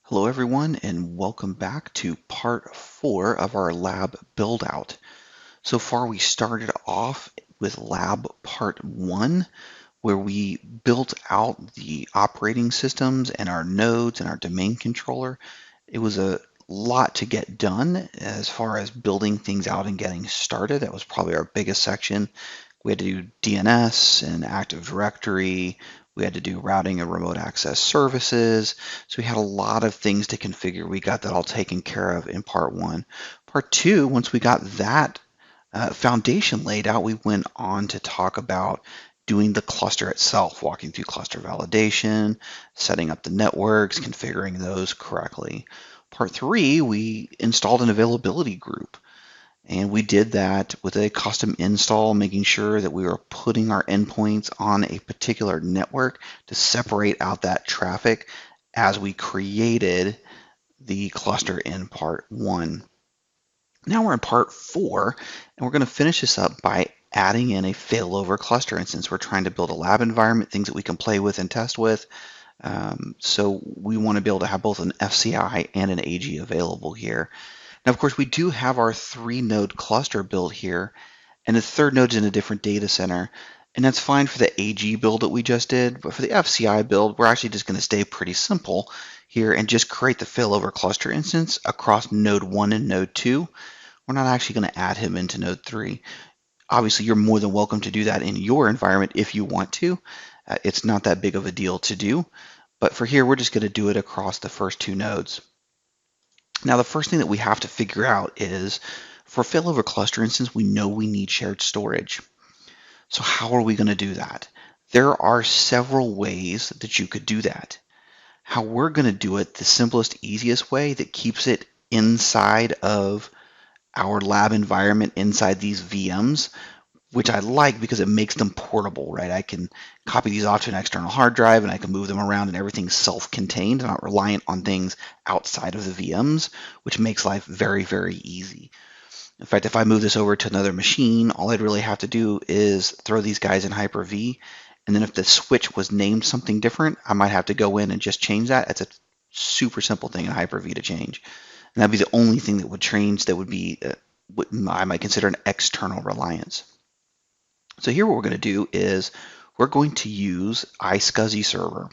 Hello everyone, and welcome back to part 4 of our lab build out. So far we started off with lab part 1, where we built out the operating systems and our nodes and our domain controller. It was a lot to get done as far as building things out and getting started. That was probably our biggest section. We had to do DNS and Active Directory. We had to do routing and remote access services. So we had a lot of things to configure. We got that all taken care of in part 1. Part 2, once we got that foundation laid out, we went on to talk about doing the cluster itself, walking through cluster validation, setting up the networks, configuring those correctly. Part 3, we installed an availability group. And we did that with a custom install, making sure that we were putting our endpoints on a particular network to separate out that traffic as we created the cluster in part 1. Now we're in part 4, and we're going to finish this up by adding in a failover cluster instance. We're trying to build a lab environment, things that we can play with and test with. So we want to be able to have both an FCI and an AG available here. Now, of course, we do have our 3-node cluster built here, and the third node's in a different data center. And that's fine for the AG build that we just did, but for the FCI build, we're actually just going to stay pretty simple here and just create the failover cluster instance across node 1 and node 2. We're not actually going to add him into node 3. Obviously, you're more than welcome to do that in your environment if you want to. It's not that big of a deal to do, but for here, we're just going to do it across the first 2 nodes. Now, the first thing that we have to figure out is, for failover cluster instance, we know we need shared storage. So how are we going to do that? There are several ways that you could do that. How we're going to do it, the simplest, easiest way that keeps it inside of our lab environment, inside these VMs, which I like because it makes them portable, right? I can copy these off to an external hard drive and I can move them around and everything's self-contained, not reliant on things outside of the VMs, which makes life very, very easy. In fact, if I move this over to another machine, all I'd really have to do is throw these guys in Hyper-V, and then if the switch was named something different, I might have to go in and just change that. It's a super simple thing in Hyper-V to change. And that'd be the only thing that would change that would be what I might consider an external reliance. So here what we're going to do is we're going to use scuzzy server.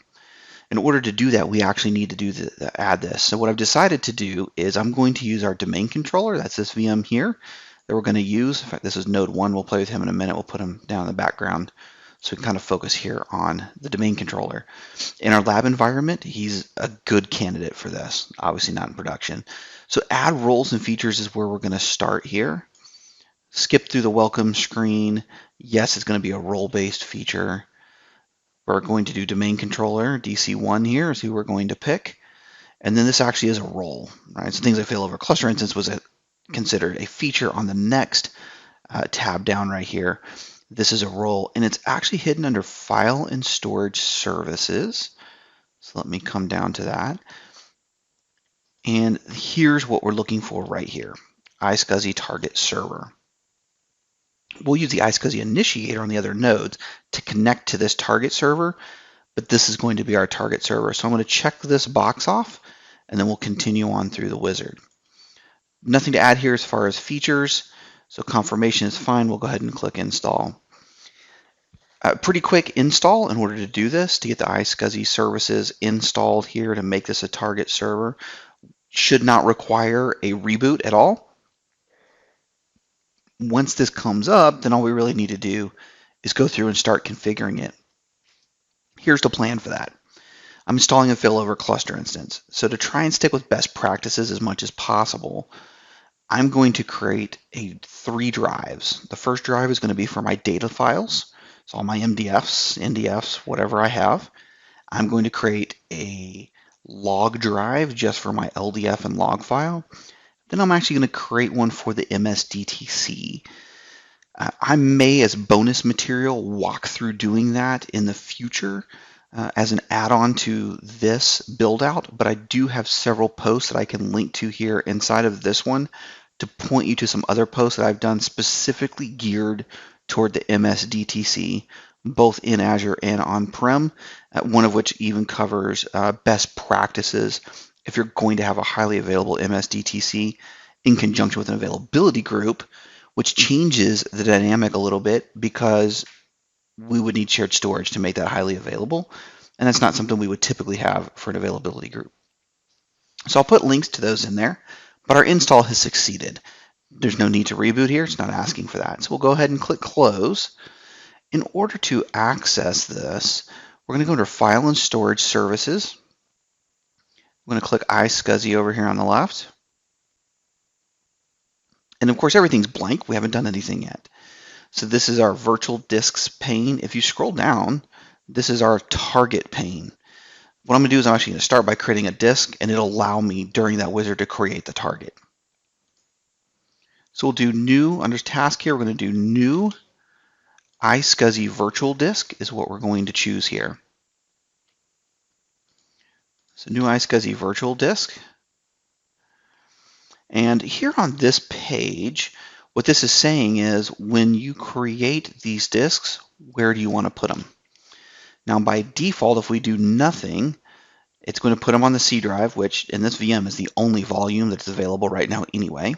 In order to do that, we actually need to add this. So what I've decided to do is I'm going to use our domain controller. That's this VM here that we're going to use. In fact, this is node 1. We'll play with him in a minute. We'll put him down in the background so we can kind of focus here on the domain controller. In our lab environment, he's a good candidate for this, obviously not in production. So add roles and features is where we're going to start here. Skip through the welcome screen. Yes, it's going to be a role-based feature. We're going to do domain controller, DC1 here is who we're going to pick. And then this actually is a role, right? So things like failover cluster instance was considered a feature on the next tab down right here. This is a role, and it's actually hidden under file and storage services. So let me come down to that. And here's what we're looking for right here, scuzzy target server. We'll use the scuzzy initiator on the other nodes to connect to this target server, but this is going to be our target server. So I'm going to check this box off, and then we'll continue on through the wizard. Nothing to add here as far as features, so confirmation is fine. We'll go ahead and click install. Pretty quick install in order to do this, to get the scuzzy services installed here to make this a target server. Should not require a reboot at all. Once this comes up, then all we really need to do is go through and start configuring it. Here's the plan for that. I'm installing a failover cluster instance. So to try and stick with best practices as much as possible, I'm going to create 3 drives. The first drive is going to be for my data files. So all my MDFs, NDFs, whatever I have. I'm going to create a log drive just for my LDF and log file. Then I'm actually going to create one for the MSDTC. I may, as bonus material, walk through doing that in the future as an add-on to this build-out, but I do have several posts that I can link to here inside of this one to point you to some other posts that I've done specifically geared toward the MSDTC, both in Azure and on-prem, one of which even covers best practices if you're going to have a highly available MSDTC in conjunction with an availability group, which changes the dynamic a little bit because we would need shared storage to make that highly available. And that's not something we would typically have for an availability group. So I'll put links to those in there, but our install has succeeded. There's no need to reboot here. It's not asking for that. So we'll go ahead and click close. In order to access this, we're going to go under File and Storage Services. I'm going to click iSCSI over here on the left. And of course, everything's blank. We haven't done anything yet. So this is our virtual disks pane. If you scroll down, this is our target pane. What I'm going to do is I'm actually going to start by creating a disk, and it'll allow me during that wizard to create the target. So we'll do new, under task here, we're going to do new iSCSI virtual disk is what we're going to choose here. So new iSCSI virtual disk. And here on this page, what this is saying is when you create these disks, where do you want to put them? Now by default, if we do nothing, it's going to put them on the C drive, which in this VM is the only volume that's available right now anyway.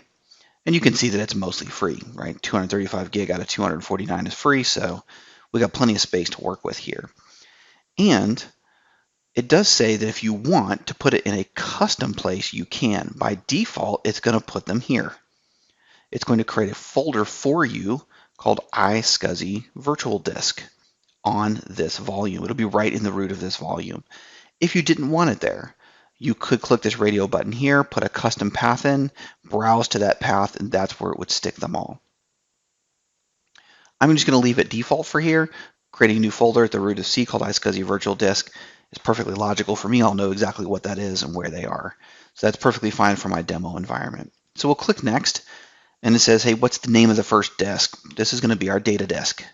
And you can see that it's mostly free, right? 235 gig out of 249 is free, so we got plenty of space to work with here. And it does say that if you want to put it in a custom place, you can. By default, it's going to put them here. It's going to create a folder for you called iSCSI Virtual Disk on this volume. It'll be right in the root of this volume. If you didn't want it there, you could click this radio button here, put a custom path in, browse to that path, and that's where it would stick them all. I'm just going to leave it default for here. Creating a new folder at the root of C called iSCSI Virtual Disk is perfectly logical for me. I'll know exactly what that is and where they are. So that's perfectly fine for my demo environment. So we'll click Next, and it says, hey, what's the name of the first disk? This is going to be our data disk.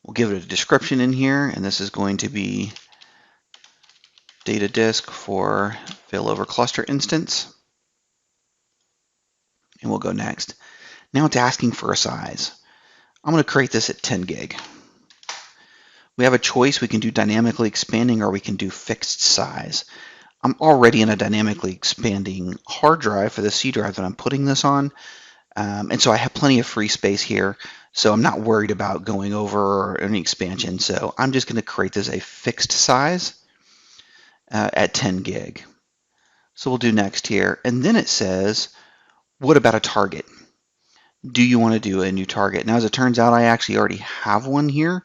We'll give it a description in here, and this is going to be data disk for failover cluster instance. And we'll go next. Now it's asking for a size. I'm going to create this at 10 gig. We have a choice. We can do dynamically expanding or we can do fixed size. I'm already in a dynamically expanding hard drive for the C drive that I'm putting this on. And so I have plenty of free space here. So I'm not worried about going over or any expansion. So I'm just going to create this a fixed size at 10 gig. So we'll do next here. And then it says, what about a target? Do you want to do a new target? Now, as it turns out, I actually already have one here.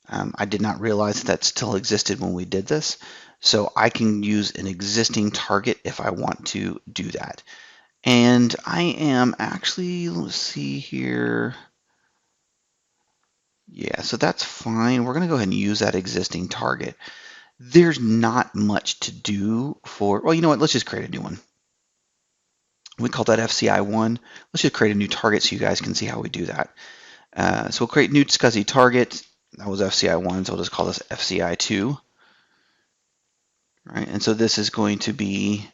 I did not realize that still existed when we did this. So I can use an existing target if I want to do that. And I am actually, let's see here. Yeah, so that's fine. We're going to go ahead and use that existing target. There's not much to do for, well, you know what? Let's just create a new one. We call that FCI1. Let's just create a new target so you guys can see how we do that. So we'll create new scuzzy target. That was FCI1, so we'll just call this FCI2. Right, and so this is going to be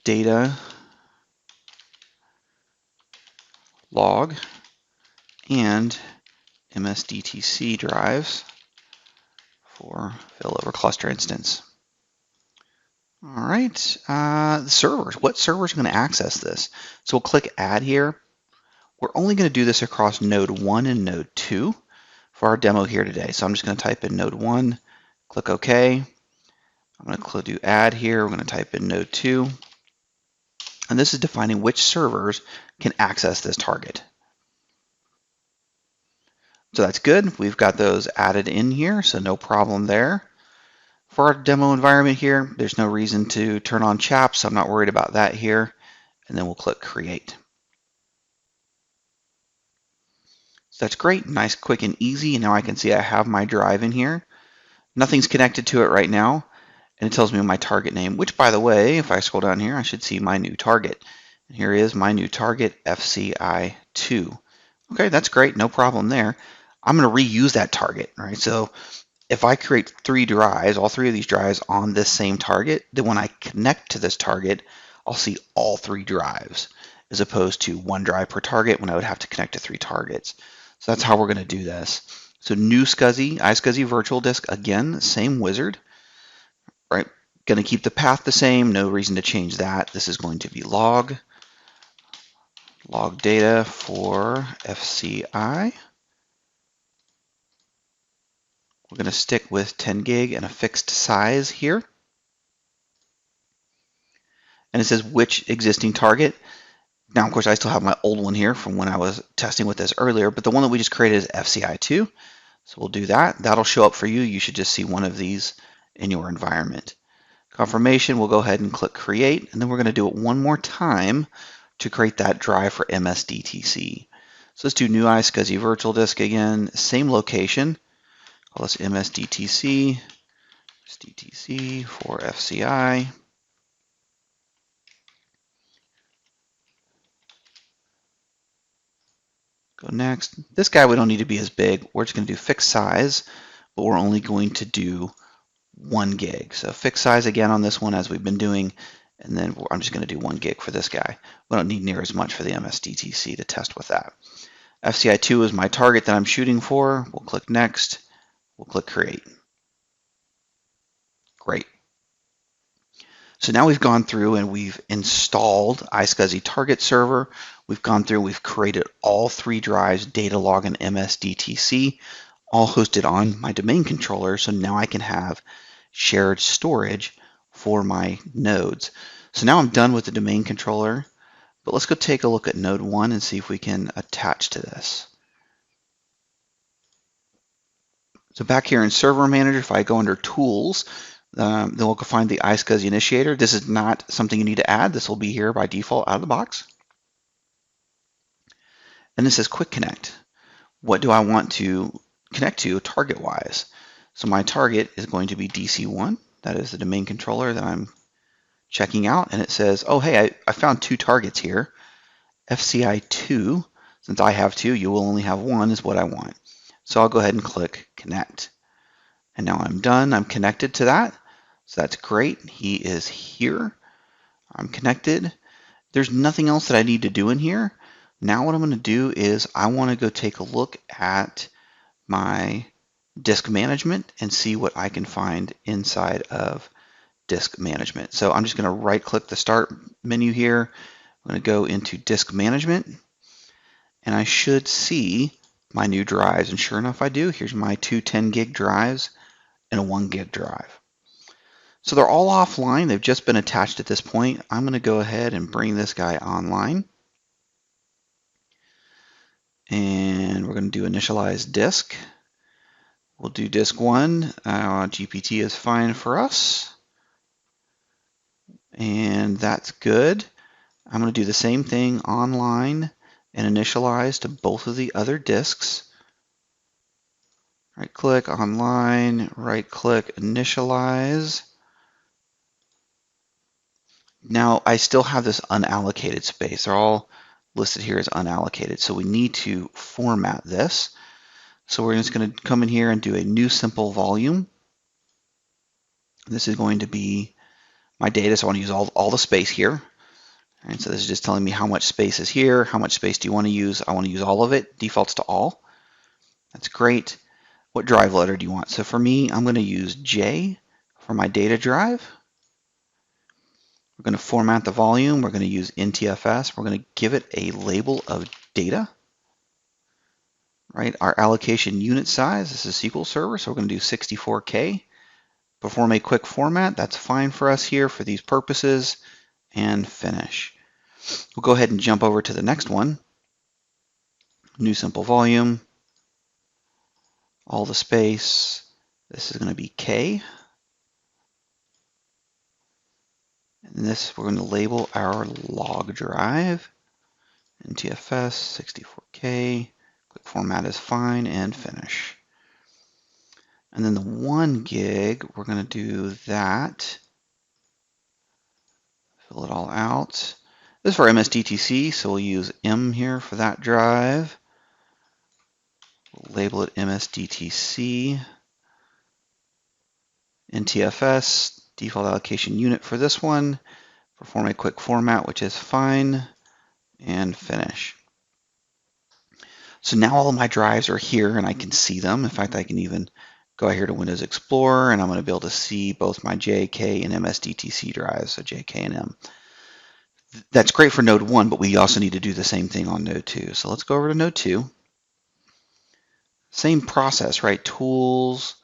data log and MSDTC drives for failover cluster instance. All right, servers. What servers are going to access this? So we'll click Add here. We're only going to do this across node 1 and node 2 for our demo here today. So I'm just going to type in node 1, click OK. I'm going to do Add here. We're going to type in node 2. And this is defining which servers can access this target. So that's good. We've got those added in here, so no problem there. For our demo environment here, there's no reason to turn on chaps, so I'm not worried about that here. And then we'll click Create. So that's great, nice, quick, and easy. And now I can see I have my drive in here. Nothing's connected to it right now. And it tells me my target name, which, by the way, if I scroll down here, I should see my new target. And here is my new target, FCI2. Okay, that's great, no problem there. I'm going to reuse that target, right? So if I create 3 drives, all 3 of these drives on this same target, then when I connect to this target, I'll see all 3 drives, as opposed to 1 drive per target when I would have to connect to 3 targets. So that's how we're going to do this. So new scuzzy, iSCSI virtual disk, again, same wizard. Right, Going to keep the path the same, no reason to change that. This is going to be log data for FCI. We're going to stick with 10 gig and a fixed size here. And it says which existing target. Now, of course, I still have my old one here from when I was testing with this earlier, but the one that we just created is FCI2. So we'll do that. That'll show up for you. You should just see one of these in your environment. Confirmation, we'll go ahead and click create, and then we're going to do it one more time to create that drive for MSDTC. So let's do new scuzzy virtual disk again, same location. Call this MSDTC, DTC for FCI. Go next. This guy we don't need to be as big. We're just going to do fixed size, but we're only going to do 1 gig. So fixed size again on this one as we've been doing, and then I'm just going to do 1 gig for this guy. We don't need near as much for the MSDTC to test with that. FCI2 is my target that I'm shooting for. We'll click next. We'll click create. Great. So now we've gone through and we've installed iSCSI target server. We've gone through, we've created all 3 drives, data log and MSDTC, all hosted on my domain controller. So now I can have shared storage for my nodes. So now I'm done with the domain controller, but let's go take a look at node 1 and see if we can attach to this. So back here in Server Manager, if I go under Tools, then we'll go find the iSCSI initiator. This is not something you need to add. This will be here by default out of the box. And this says Quick Connect. What do I want to connect to target-wise? So my target is going to be DC1. That is the domain controller that I'm checking out. And it says, oh, hey, I found 2 targets here. FCI2, since I have 2, you will only have 1 is what I want. So I'll go ahead and click Connect. And now I'm done. I'm connected to that. So that's great. He is here. I'm connected. There's nothing else that I need to do in here. Now what I'm going to do is I want to go take a look at my disk management and see what I can find inside of disk management. So I'm just going to right click the start menu here. I'm going to go into disk management and I should see my new drives. And sure enough, I do. Here's my 2 10 gig drives and a 1 gig drive. So they're all offline. They've just been attached at this point. I'm going to go ahead and bring this guy online. And we're going to do initialize disk. We'll do disk 1. GPT is fine for us. And that's good. I'm going to do the same thing online and initialize to both of the other disks. Right click online, right click initialize. Now I still have this unallocated space. They're all listed here as unallocated. So we need to format this. So we're just going to come in here and do a new simple volume. This is going to be my data. So I want to use all the space here. And so this is just telling me how much space is here. How much space do you want to use? I want to use all of it. Defaults to all. That's great. What drive loader do you want? So for me, I'm going to use J for my data drive. We're going to format the volume. We're going to use NTFS. We're going to give it a label of data. Right, our allocation unit size, this is SQL Server, so we're going to do 64K. Perform a quick format, that's fine for us here for these purposes, and finish. We'll go ahead and jump over to the next one. New simple volume, all the space, this is going to be K. And this we're going to label our log drive, NTFS 64K. Quick format is fine, and finish. And then the 1 gig, we're going to do that. Fill it all out. This is for MSDTC, so we'll use M here for that drive. We'll label it MSDTC. NTFS, default allocation unit for this one. Perform a quick format, which is fine, and finish. So now all of my drives are here and I can see them. In fact, I can even go here to Windows Explorer, and I'm going to be able to see both my JK and MSDTC drives, so JK and M. That's great for node 1, but we also need to do the same thing on node 2. So let's go over to node 2. Same process, right? Tools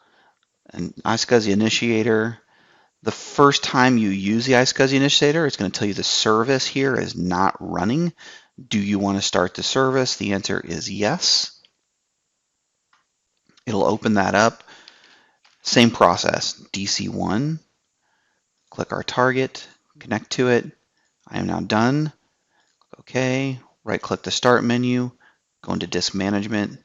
and iSCSI initiator. The first time you use the iSCSI initiator, it's going to tell you the service here is not running. Do you want to start the service? The answer is yes. It'll open that up. Same process, DC1, click our target, connect to it. I am now done. OK, right click the start menu, go into disk management,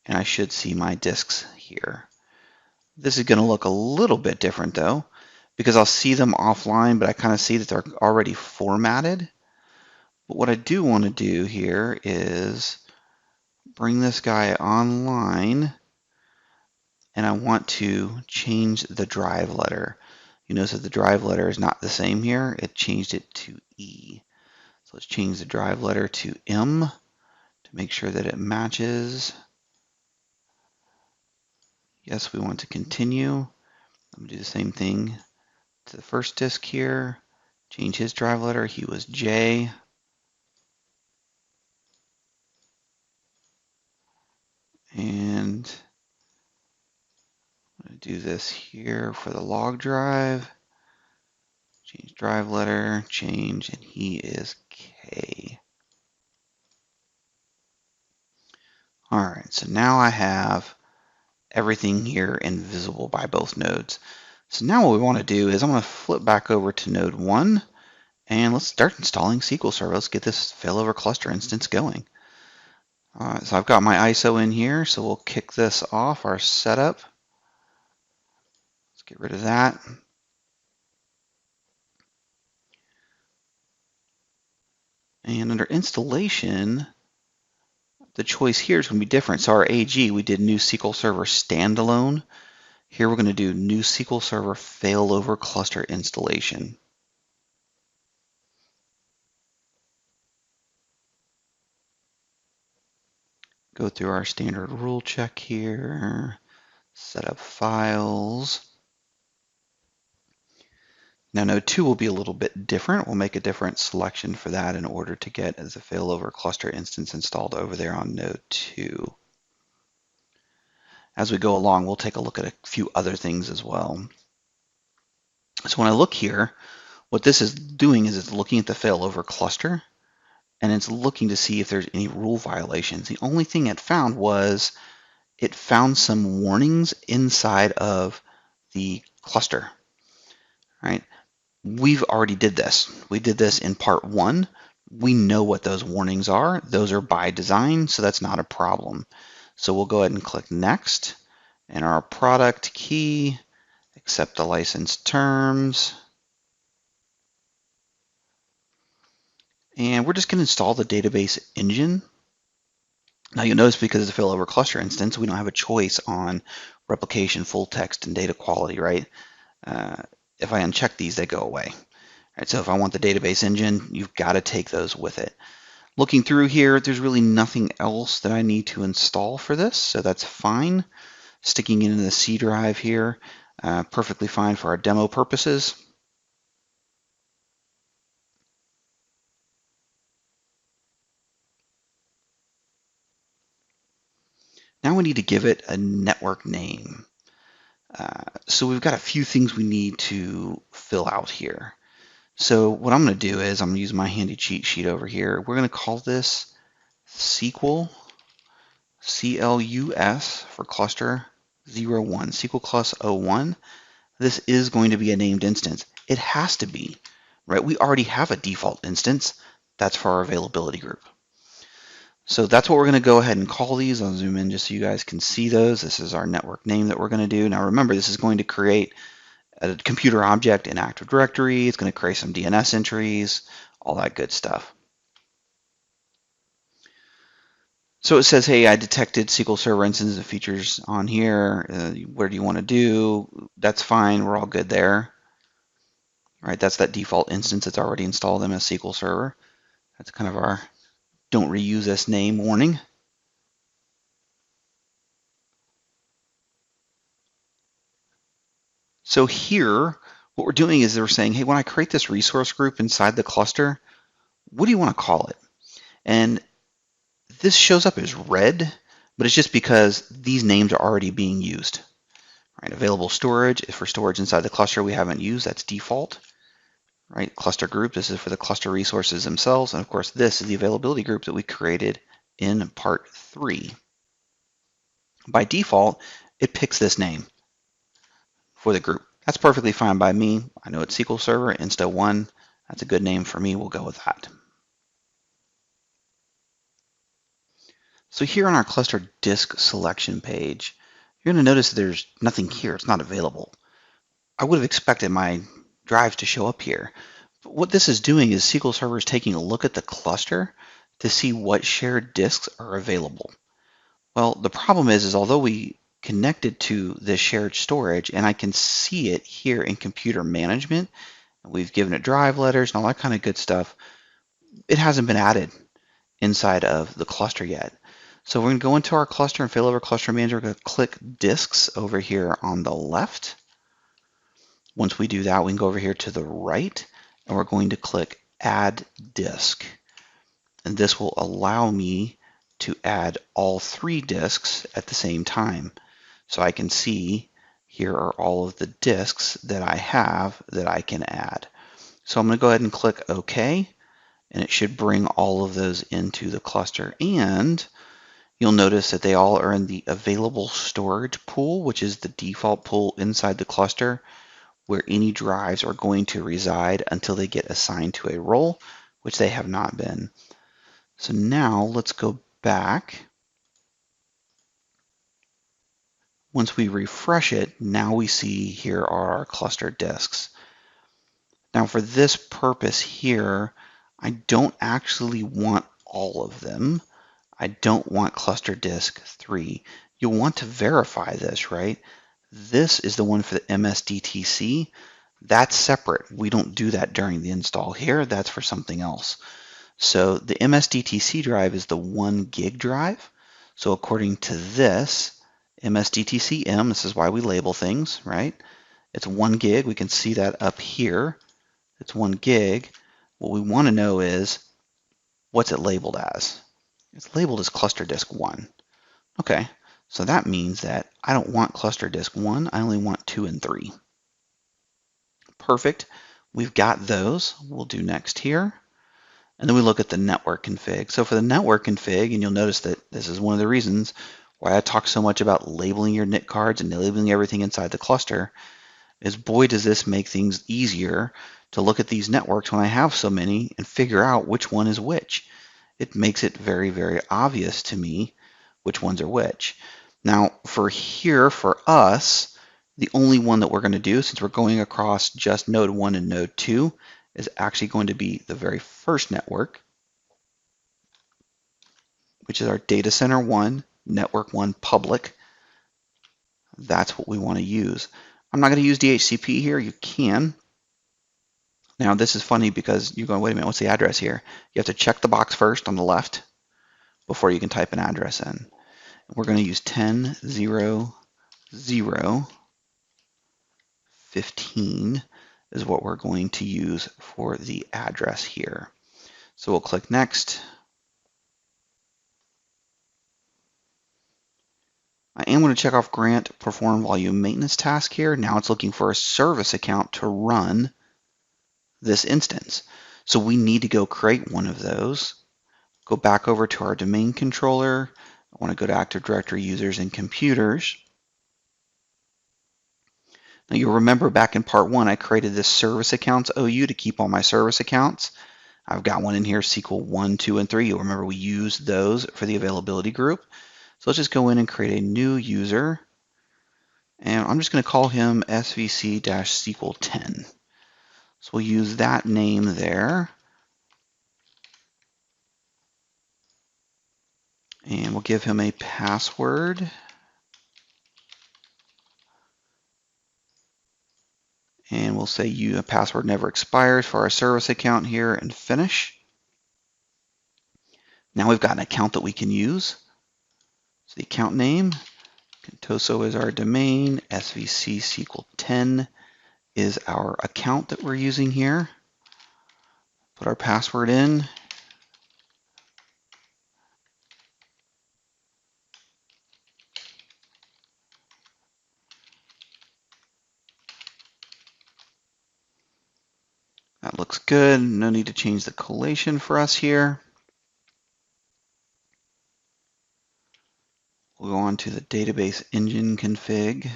and I should see my disks here. This is going to look a little bit different though, because I'll see them offline, but I kind of see that they're already formatted. But what I do want to do here is bring this guy online, and I want to change the drive letter. You notice that the drive letter is not the same here. It changed it to E. So let's change the drive letter to M to make sure that it matches. Yes, we want to continue. I'm going to do the same thing to the first disk here. Change his drive letter. He was J. And I'm going to do this here for the log drive. Change drive letter, change, and he is K. All right, so now I have everything here invisible by both nodes. So now what we want to do is I'm going to flip back over to node 1, and let's start installing SQL Server. Let's get this failover cluster instance going. All right, so I've got my ISO in here, so we'll kick this off, our setup. Let's get rid of that. And under installation, the choice here is going to be different. So our AG, we did new SQL Server standalone. Here we're going to do new SQL Server failover cluster installation. Go through our standard rule check here, set up files. Now node 2 will be a little bit different. We'll make a different selection for that in order to get the failover cluster instance installed over there on node 2. As we go along, we'll take a look at a few other things as well. So when I look here, what this is doing is it's looking at the failover cluster, and it's looking to see if there's any rule violations. The only thing it found was it found some warnings inside of the cluster, right? We've already did this. We did this in part 1. We know what those warnings are. Those are by design, so that's not a problem. So we'll go ahead and click Next, and our product key, accept the license terms, and we're just going to install the database engine. Now you'll notice because it's a failover cluster instance, we don't have a choice on replication, full text, and data quality, right? If I uncheck these, they go away. Right, so if I want the database engine, you've got to take those with it. Looking through here, there's really nothing else that I need to install for this, so that's fine. Sticking it in the C drive here, perfectly fine for our demo purposes. Now we need to give it a network name. So we've got a few things we need to fill out here. So what I'm going to do is I'm going to use my handy cheat sheet over here. We're going to call this SQL, CLUS for cluster 01, SQL Clus 01. This is going to be a named instance. It has to be, right? We already have a default instance. That's for our availability group. So that's what we're going to go ahead and call these. I'll zoom in just so you guys can see those. This is our network name that we're going to do. Now remember, this is going to create a computer object in Active Directory. It's going to create some DNS entries, all that good stuff. So it says, hey, I detected SQL Server instances of features on here. Where do you want to do? That's fine. We're all good there. All right, that's that default instance that's already installed in a SQL Server. That's kind of our don't reuse this name warning. So here, what we're doing is we're saying, hey, when I create this resource group inside the cluster, what do you want to call it? And this shows up as red, but it's just because these names are already being used. Right? Available storage is for storage inside the cluster we haven't used. That's default. Right? Cluster group, this is for the cluster resources themselves. And of course, this is the availability group that we created in part 3. By default, it picks this name for the group. That's perfectly fine by me. I know it's SQL Server, Insta1. That's a good name for me. We'll go with that. So here on our cluster disk selection page, you're going to notice there's nothing here. It's not available. I would have expected my drives to show up here. But what this is doing is SQL Server is taking a look at the cluster to see what shared disks are available. Well, the problem is although we connected to this shared storage, and I can see it here in computer management, and we've given it drive letters and all that kind of good stuff, it hasn't been added inside of the cluster yet. So we're going to go into our cluster and failover cluster manager. We're going to click disks over here on the left. Once we do that, we can go over here to the right, and we're going to click add disk. And this will allow me to add all 3 disks at the same time. So I can see here are all of the disks that I have that I can add. So I'm going to go ahead and click OK, and it should bring all of those into the cluster. And you'll notice that they all are in the available storage pool, which is the default pool inside the cluster where any drives are going to reside until they get assigned to a role, which they have not been. So now let's go back. Once we refresh it, now we see here are our cluster disks. Now for this purpose here, I don't actually want all of them. I don't want cluster disk 3. You'll want to verify this, right? This is the one for the MSDTC. That's separate. We don't do that during the install here. That's for something else. So the MSDTC drive is the 1 gig drive. So according to this, MSDTC-M, this is why we label things, right? It's 1 gig. We can see that up here. It's 1 gig. What we want to know is, what's it labeled as? It's labeled as cluster disk 1. Okay, so that means that I don't want cluster disk 1. I only want 2 and 3. Perfect. We've got those. We'll do next here. And then we look at the network config. So for the network config, and you'll notice that this is one of the reasons why I talk so much about labeling your NIC cards and labeling everything inside the cluster, is boy does this make things easier to look at these networks when I have so many and figure out which one is which. It makes it very, very obvious to me which ones are which. Now for here, for us, the only one that we're going to do, since we're going across just node 1 and node 2, is actually going to be the very first network, which is our data center 1, network 1 public. That's what we want to use. I'm not going to use DHCP here. You can. Now this is funny because you're going, wait a minute, what's the address here? You have to check the box first on the left before you can type an address in. We're going to use 10.0.0.15 is what we're going to use for the address here. So we'll click next. I am going to check off grant perform volume maintenance task here. Now it's looking for a service account to run this instance. So we need to go create one of those. Go back over to our domain controller. I want to go to Active Directory users and computers. Now you'll remember back in part 1, I created this service accounts OU to keep all my service accounts. I've got one in here, SQL 1, 2, and 3. You'll remember we used those for the availability group. So let's just go in and create a new user. And I'm just going to call him svc-SQL10. So we'll use that name there. And we'll give him a password. And we'll say a password never expires for our service account here and finish. Now we've got an account that we can use. So the account name Contoso is our domain. SVC SQL 10 is our account that we're using here. Put our password in. That looks good. No need to change the collation for us here. We'll go on to the database engine config.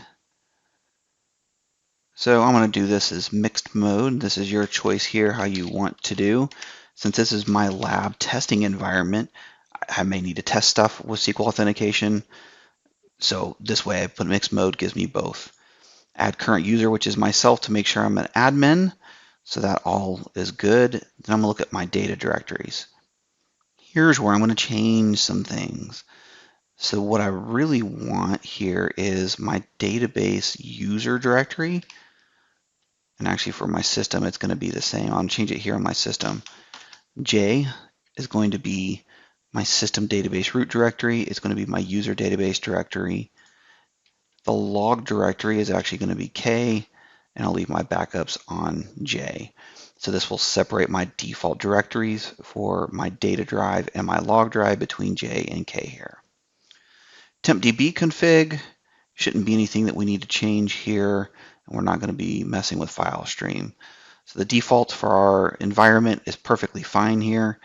So I'm going to do this as mixed mode. This is your choice here, how you want to do. Since this is my lab testing environment, I may need to test stuff with SQL authentication. So this way I put mixed mode, gives me both. Add current user, which is myself, to make sure I'm an admin. So that all is good. Then I'm going to look at my data directories. Here's where I'm going to change some things. So what I really want here is my database user directory. And actually for my system, it's going to be the same. I'll change it here on my system. J is going to be my system database root directory. It's going to be my user database directory. The log directory is actually going to be K, and I'll leave my backups on J. So this will separate my default directories for my data drive and my log drive between J and K here. TempDB config shouldn't be anything that we need to change here, and we're not going to be messing with file stream. So the default for our environment is perfectly fine here.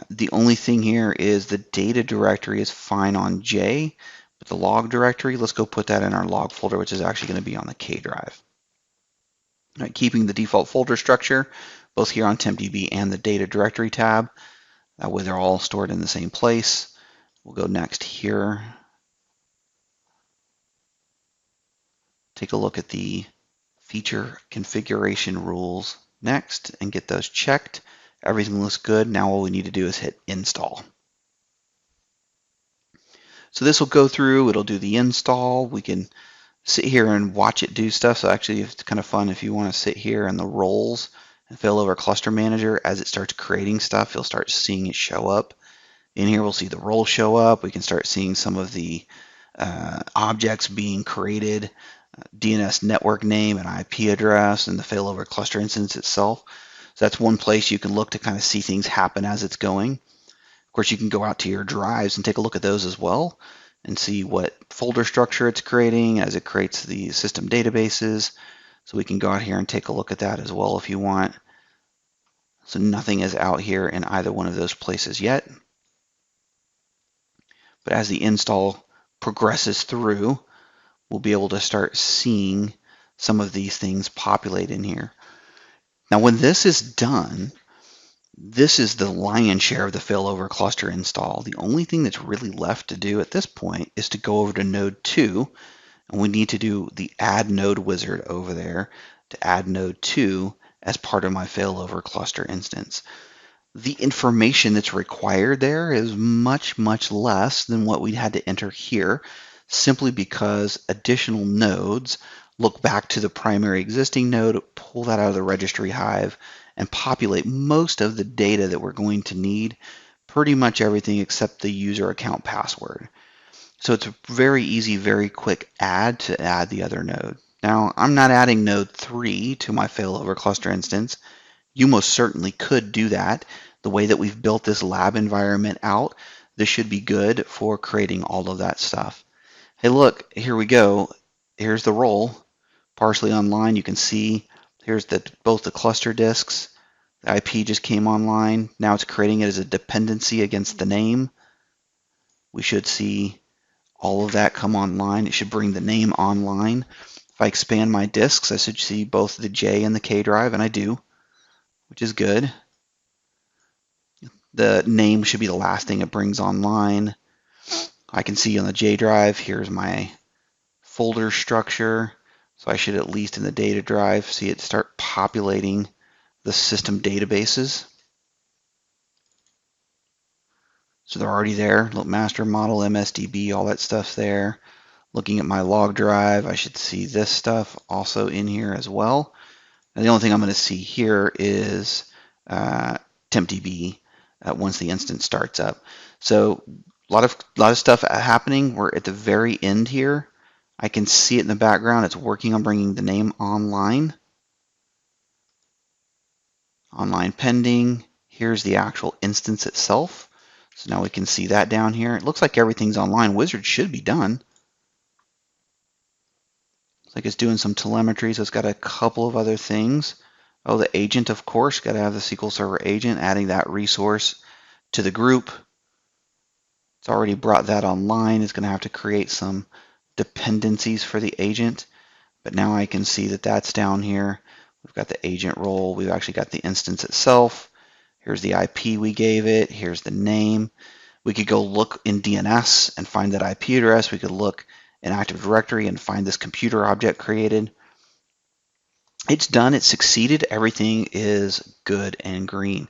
The only thing here is the data directory is fine on J, but the log directory, let's go put that in our log folder, which is actually going to be on the K drive. All right, keeping the default folder structure, both here on TempDB and the data directory tab. That way they're all stored in the same place. We'll go next here. Take a look at the feature configuration rules next and get those checked. Everything looks good. Now all we need to do is hit install. So this will go through, it'll do the install. We can sit here and watch it do stuff. So actually it's kind of fun if you want to sit here in the roles and failover cluster manager. As it starts creating stuff, you'll start seeing it show up. In here we'll see the role show up. We can start seeing some of the objects being created, DNS network name and IP address, and the failover cluster instance itself. So that's one place you can look to kind of see things happen as it's going. Of course, you can go out to your drives and take a look at those as well and see what folder structure it's creating as it creates the system databases. So we can go out here and take a look at that as well if you want. So nothing is out here in either one of those places yet. But as the install progresses through, we'll be able to start seeing some of these things populate in here. Now, when this is done, this is the lion's share of the failover cluster install. The only thing that's really left to do at this point is to go over to node 2, and we need to do the add node wizard over there to add node 2 as part of my failover cluster instance. The information that's required there is much, much less than what we had to enter here, simply because additional nodes look back to the primary existing node, pull that out of the registry hive, and populate most of the data that we're going to need, pretty much everything except the user account password. So it's a very easy, very quick add to add the other node. Now, I'm not adding node 3 to my failover cluster instance. You most certainly could do that. The way that we've built this lab environment out, this should be good for creating all of that stuff. Hey, look, here we go. Here's the role, partially online. You can see here's both the cluster disks. The IP just came online. Now it's creating it as a dependency against the name. We should see all of that come online. It should bring the name online. If I expand my disks, I should see both the J and the K drive, and I do, which is good. The name should be the last thing it brings online. I can see on the J drive, here's my folder structure. So I should, at least in the data drive, see it start populating the system databases. So they're already there. Look, master model, MSDB, all that stuff's there. Looking at my log drive, I should see this stuff also in here as well. And the only thing I'm going to see here is TempDB once the instance starts up. So A lot of stuff happening. We're at the very end here. I can see it in the background. It's working on bringing the name online. Online pending. Here's the actual instance itself. So now we can see that down here. It looks like everything's online. Wizard should be done. Looks like it's doing some telemetry, so it's got a couple of other things. Oh, the agent, of course, got to have the SQL Server agent, adding that resource to the group. It's already brought that online. It's going to have to create some dependencies for the agent, but now I can see that that's down here. We've got the agent role. We've actually got the instance itself. Here's the IP we gave it. Here's the name. We could go look in DNS and find that IP address. We could look in Active Directory and find this computer object created. It's done. It's succeeded. Everything is good and green.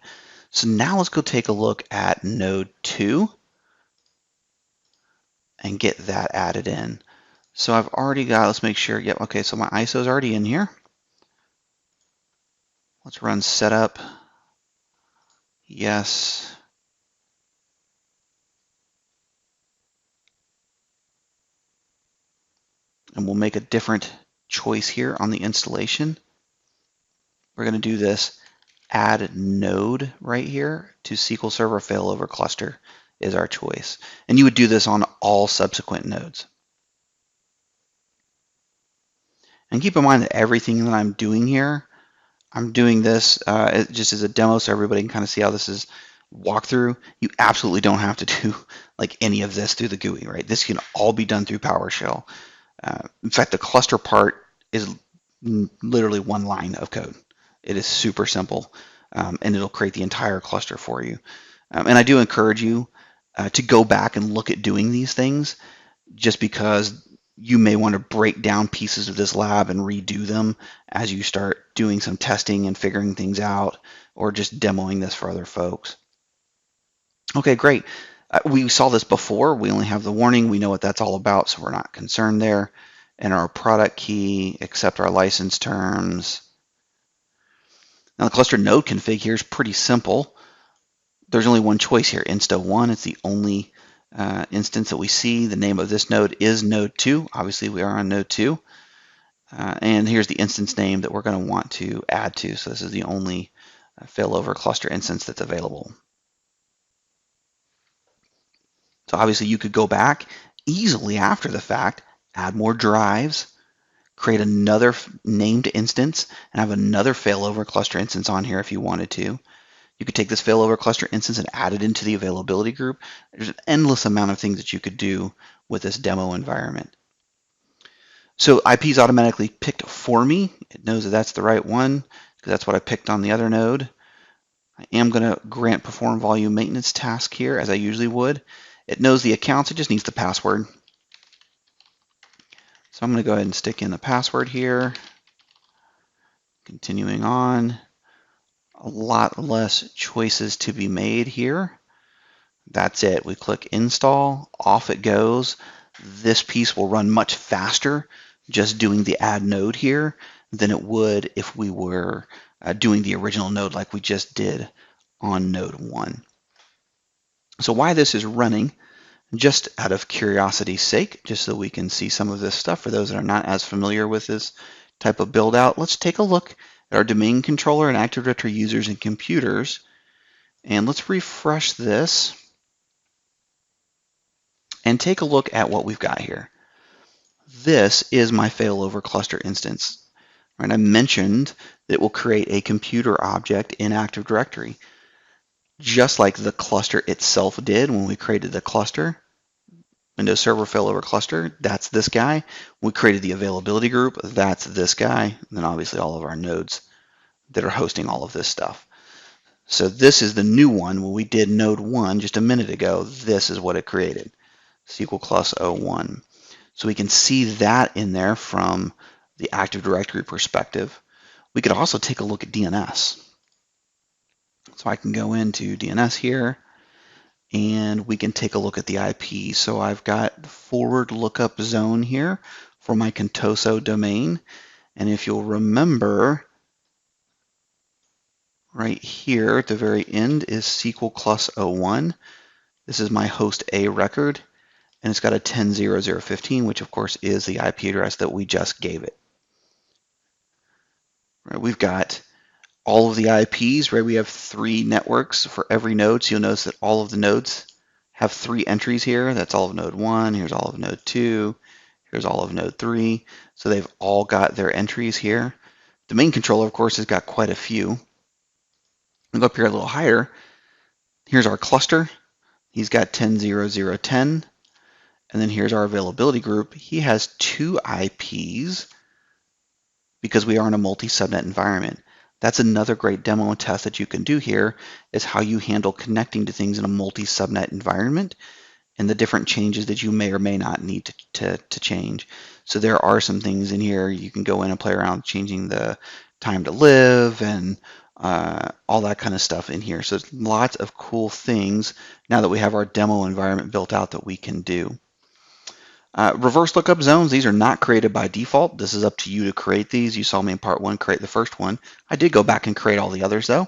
So now let's go take a look at node 2 and get that added in. So I've already got, let's make sure, yep, okay, so my ISO is already in here. Let's run setup. Yes. And we'll make a different choice here on the installation. We're going to do this add node right here to SQL Server failover cluster is our choice. And you would do this on all subsequent nodes. And keep in mind that everything that I'm doing here, I'm doing this just as a demo so everybody can kind of see how this is walkthrough. You absolutely don't have to do like any of this through the GUI, right? This can all be done through PowerShell. In fact, the cluster part is literally one line of code. It is super simple, and it'll create the entire cluster for you. And I do encourage you to go back and look at doing these things, just because you may want to break down pieces of this lab and redo them as you start doing some testing and figuring things out, or just demoing this for other folks. Okay, great. We saw this before. We only have the warning. We know what that's all about, so we're not concerned there. And our product key, accept our license terms. Now the cluster node config here is pretty simple. There's only one choice here, insta1. It's the only instance that we see. The name of this node is node 2. Obviously we are on node 2. And here's the instance name that we're going to want to add to. So this is the only failover cluster instance that's available. So obviously you could go back easily after the fact, add more drives, create another named instance, and have another failover cluster instance on here if you wanted to. You could take this failover cluster instance and add it into the availability group. There's an endless amount of things that you could do with this demo environment. So IP is automatically picked for me. It knows that that's the right one because that's what I picked on the other node. I am going to grant perform volume maintenance task here as I usually would. It knows the accounts. It just needs the password. So I'm going to go ahead and stick in the password here. Continuing on. A lot less choices to be made here. That's it. We click install, off it goes. This piece will run much faster just doing the add node here than it would if we were doing the original node like we just did on node 1. So why this is running, just out of curiosity's sake, just so we can see some of this stuff for those that are not as familiar with this type of build out, let's take a look at our domain controller and Active Directory users and computers, and let's refresh this and take a look at what we've got here. This is my failover cluster instance. Right, I mentioned that it will create a computer object in Active Directory, just like the cluster itself did when we created the cluster. Windows Server failover cluster, that's this guy. We created the availability group, that's this guy. And then obviously all of our nodes that are hosting all of this stuff. So this is the new one. When we did node 1 just a minute ago, this is what it created, SQL Clus 01. So we can see that in there from the Active Directory perspective. We could also take a look at DNS. So I can go into DNS here, and we can take a look at the IP. So I've got the forward lookup zone here for my Contoso domain. And if you'll remember, right here at the very end is SQL Clus 01. This is my host A record, and it's got a 10.0.0.15, which of course is the IP address that we just gave it. Right, we've got all of the IPs, right? We have 3 networks for every node, so you'll notice that all of the nodes have 3 entries here. That's all of node 1, here's all of node 2, here's all of node 3. So they've all got their entries here. The main controller, of course, has got quite a few. We'll go up here a little higher. Here's our cluster. He's got 10.0.0.10. And then here's our availability group. He has 2 IPs because we are in a multi-subnet environment. That's another great demo and test that you can do here, is how you handle connecting to things in a multi-subnet environment and the different changes that you may or may not need to change. So there are some things in here you can go in and play around changing the time to live and all that kind of stuff in here. So lots of cool things now that we have our demo environment built out that we can do. Reverse lookup zones, these are not created by default. This is up to you to create these. You saw me in part 1 create the first one. I did go back and create all the others though.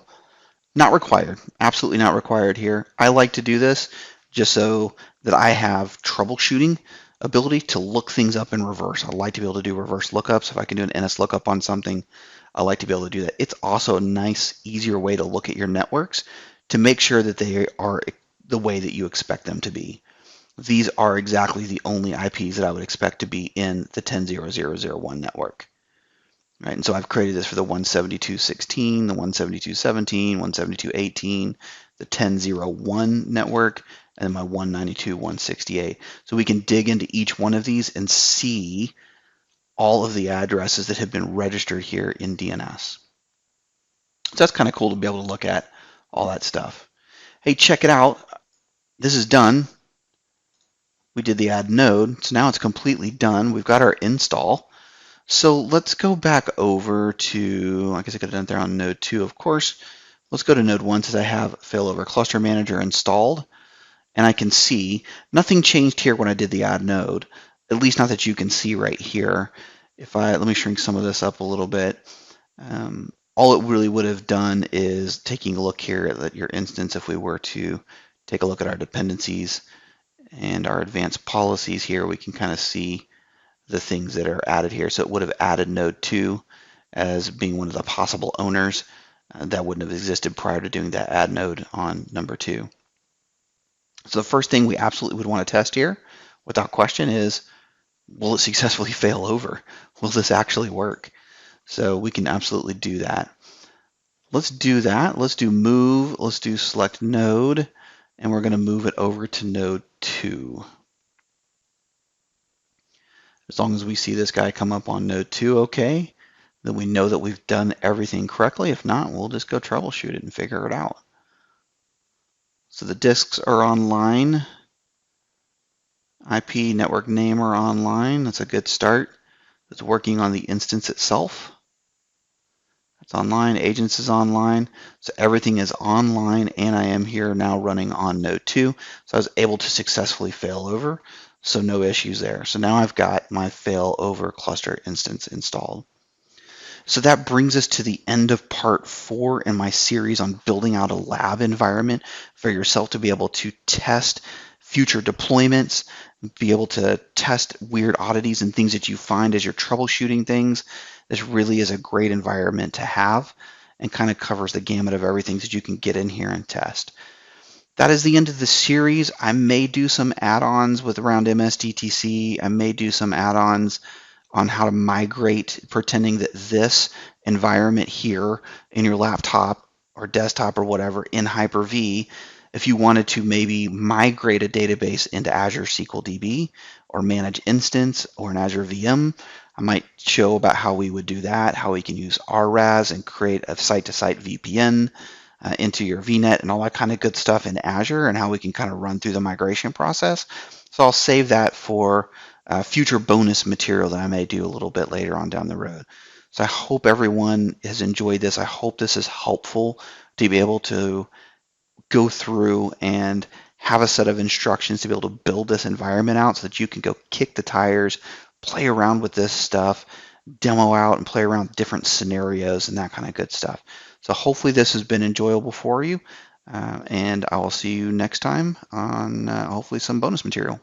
Not required, absolutely not required here. I like to do this just so that I have troubleshooting ability to look things up in reverse. I like to be able to do reverse lookups. If I can do an NS lookup on something, I like to be able to do that. It's also a nice, easier way to look at your networks to make sure that they are the way that you expect them to be. These are exactly the only IPs that I would expect to be in the 10.0.0.0.1 network. Right, and so I've created this for the 172.16, the 172.17, 172.18, the 10.0.1 network, and then my 192.168. So we can dig into each one of these and see all of the addresses that have been registered here in DNS. So that's kind of cool to be able to look at all that stuff. Hey, check it out. This is done. We did the add node, so now it's completely done. We've got our install. So let's go back over to, I guess I could have done it there on node 2, of course. Let's go to node 1 since I have failover cluster manager installed. And I can see nothing changed here when I did the add node, at least not that you can see right here. Let me shrink some of this up a little bit. All it really would have done is taking a look here at your instance. If we were to take a look at our dependencies and our advanced policies here, we can kind of see the things that are added here. So it would have added node 2 as being one of the possible owners. That wouldn't have existed prior to doing that add node on number 2. So the first thing we absolutely would want to test here, without question, is will it successfully fail over? Will this actually work? So we can absolutely do that. Let's do that. Let's do move. Let's do select node, and we're going to move it over to node 2. As long as we see this guy come up on node 2, okay, then we know that we've done everything correctly. If not, we'll just go troubleshoot it and figure it out. So the disks are online. IP network name are online. That's a good start. It's working on the instance itself. It's online. Agents is online. So everything is online, and I am here now running on node 2. So I was able to successfully fail over. So no issues there. So now I've got my failover cluster instance installed. So that brings us to the end of part 4 in my series on building out a lab environment for yourself to be able to test future deployments, be able to test weird oddities and things that you find as you're troubleshooting things. This really is a great environment to have and kind of covers the gamut of everything that you can get in here and test. That is the end of the series. I may do some add-ons with around MSDTC. I may do some add-ons on how to migrate, pretending that this environment here in your laptop or desktop or whatever in Hyper-V, if you wanted to maybe migrate a database into Azure SQL DB or manage instance or an Azure VM, I might show about how we would do that, how we can use RAS and create a site-to-site VPN into your VNet and all that kind of good stuff in Azure, and how we can kind of run through the migration process. So I'll save that for future bonus material that I may do a little bit later on down the road. So I hope everyone has enjoyed this. I hope this is helpful to be able to go through and have a set of instructions to be able to build this environment out so that you can go kick the tires, play around with this stuff, demo out and play around with different scenarios and that kind of good stuff. So hopefully this has been enjoyable for you. And I will see you next time on hopefully some bonus material.